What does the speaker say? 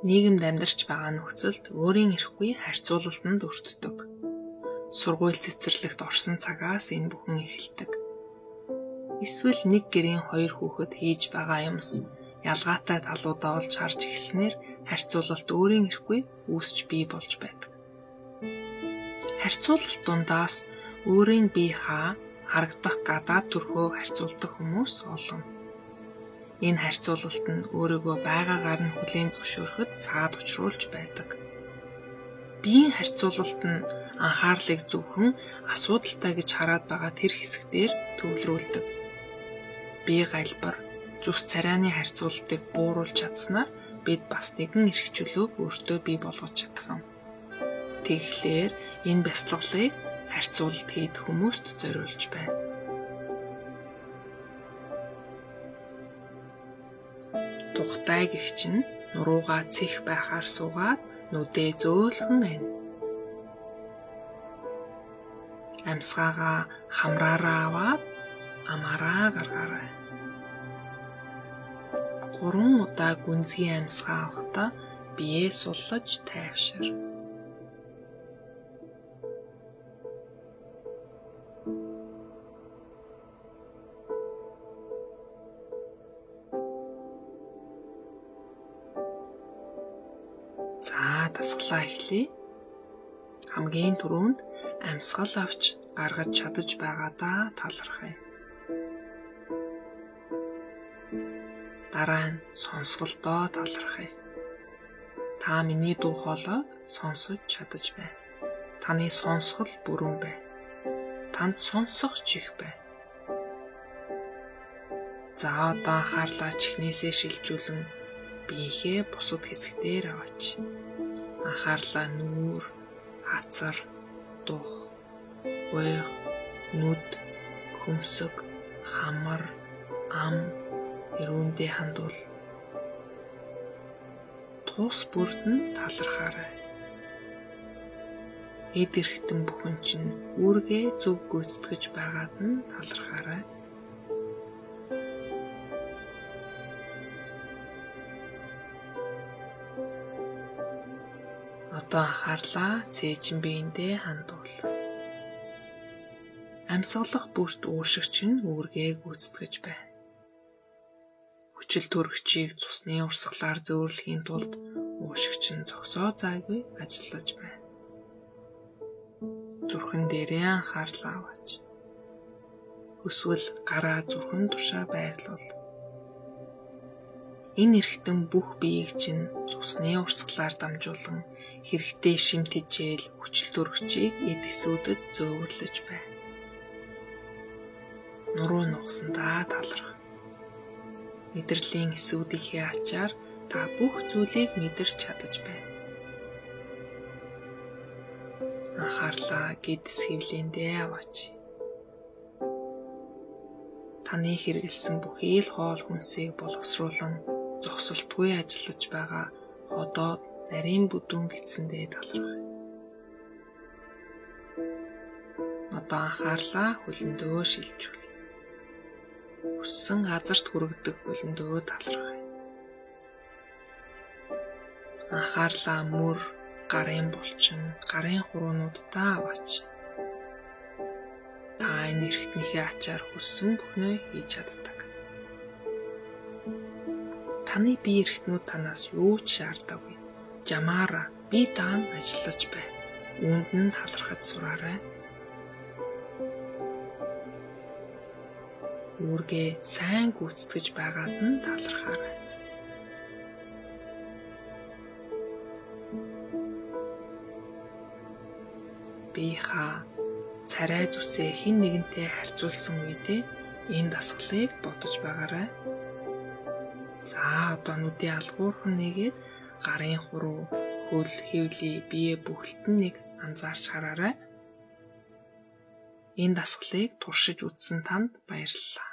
Нийгэмд амьдарч байгаа нөхцөлд өөрийн эрэхгүй харьцуулалтанд өртдөг. Сургууль цэцэрлэгт орсон цагаас энэ бүхэн эхэлдэг. Эсвэл нэг гэрийн хоёр хүүхэд хийж байгаа юмс ялгаатай талуудаа олж харж эхэлснээр харьцуулалт өөрийн эрэхгүй үүсч бий болж байдаг. Харьцуулалт дундаас өөрийн бие хаа харагдах гадаад төрхөө харьцуулдаг хүмүүс олон. Энэ харьцуулалт нь өөрийгөө байгаагаар нь хүлээн зөвшөөрөхөд саад учруулж байдаг. Биеийн харьцуулалт нь анхаарлыг зөвхөн асуудалтай гэж хараад байгаа тэр хэсгээр төвлөрүүлдэг. Бие галбар, зүс царайны харьцуулалтыг бууруулж чадсанаар бид бас нэгэн эрх чөлөөг өөртөө бий болгож чадах юм. Тэгэхээр энэ бяцлаглыг харьцуулалт хийх хүмүүст зориулж байна. Тухтай гэгч нь нуруугаа цэх байхаар суугаад нүдээ зөөлхөн ань. Амьсгаагаа хамраараа аваад амаараа гаргаарай. 3 удаа гүнзгий амьсгаа авахдаа биеэ суллаж тайвшир. За дасгалаа эхлэе. Хамгийн түрүүнд амьсгал авч гаргаж чадаж байгаадаа талархъя. Дараа нь сонсголтоо талархъя. Та миний дуу хоолойг сонсож чадаж байна. Таны сонсгол бүрэн байна. Танд сонсох чих байна. За одоо анхаарлаа чихнээсээ шилжүүлэн биеийнхээ бусад хэсгээр аваач. Анхаарлаа нүүр, хацар, дух, гойх, нүд, хөмсөг, хамар, ам, эрүүндээ хандуул. Тус бүрд нь талархаарай. Эд эрхтэн бүхэн чинь үүргээ зөв гүйцэтгэж байгаад нь талархаарай. Одоо анхаарлаа цээжин биендээ хандуул. Амьсгалах бүрт уушигч нь үүргээ гүйцэтгэж байна. Хүчил төрөгчийг цусны урсгалаар зөөвөрлөхийн тулд уушигч нь зогсоо зайгүй ажиллаж байна. Зүрхэн дээрээ анхаарлаа аваач. Эсвэл гараа зүрхэн тушаа байрлуул. Энэ эрхтэн бүх биеийг чинь цусны урсгалаар дамжуулан хэрэгтэй шимт хичээл хүчил төрөгчийг эд эсүүдэд зөөвөрлөж байна. Нуруу нугасандаа таларх. Мэдрэлийн эсүүдийнхээ ачаар та бүх зүйлийг мэдэрч чадаж байна. Анхаарлаа гэдэс хэвлэндээ аваач. Таны хэрэгэлсэн бүхий л хоол хүнсийг боловсруулан зогсолтгүй ажиллаж байгаа ходоод нарийн бүдүүн гидсэндээ талархъя. Одоо анхаарлаа хөлөндөө шилжүүл. Хүссэн газарт хүрэгдэх хөлөндөө талархъя. Анхаарлаа мөр, гарын булчин, гарын хуруунуудаа аваач. Та энэ эрхтнийхээ ачаар хүссэн бүхнээ хийж чаддаг. Таны бие эрхтнүүд танаас юу ч шаардаагүй. Жамаараа би даан ажиллаж байна. Үүнд нь талархаж сураарай. Үүргээ сайн гүйцэтгэж байгаад нь талархаарай. Би хаа царай зүсээ хэн нэгэнтэй харьцуулсан үедээ энэ дасгалыг бодож байгаарай. За одоо нүдээ алгуурхан нэгээд гарын хуруу, хөл, хэвлий, бие бүхэлдэн нэг анзаарч хараарай. Энэ дасгалыг туршиж үзсэн танд баярлалаа.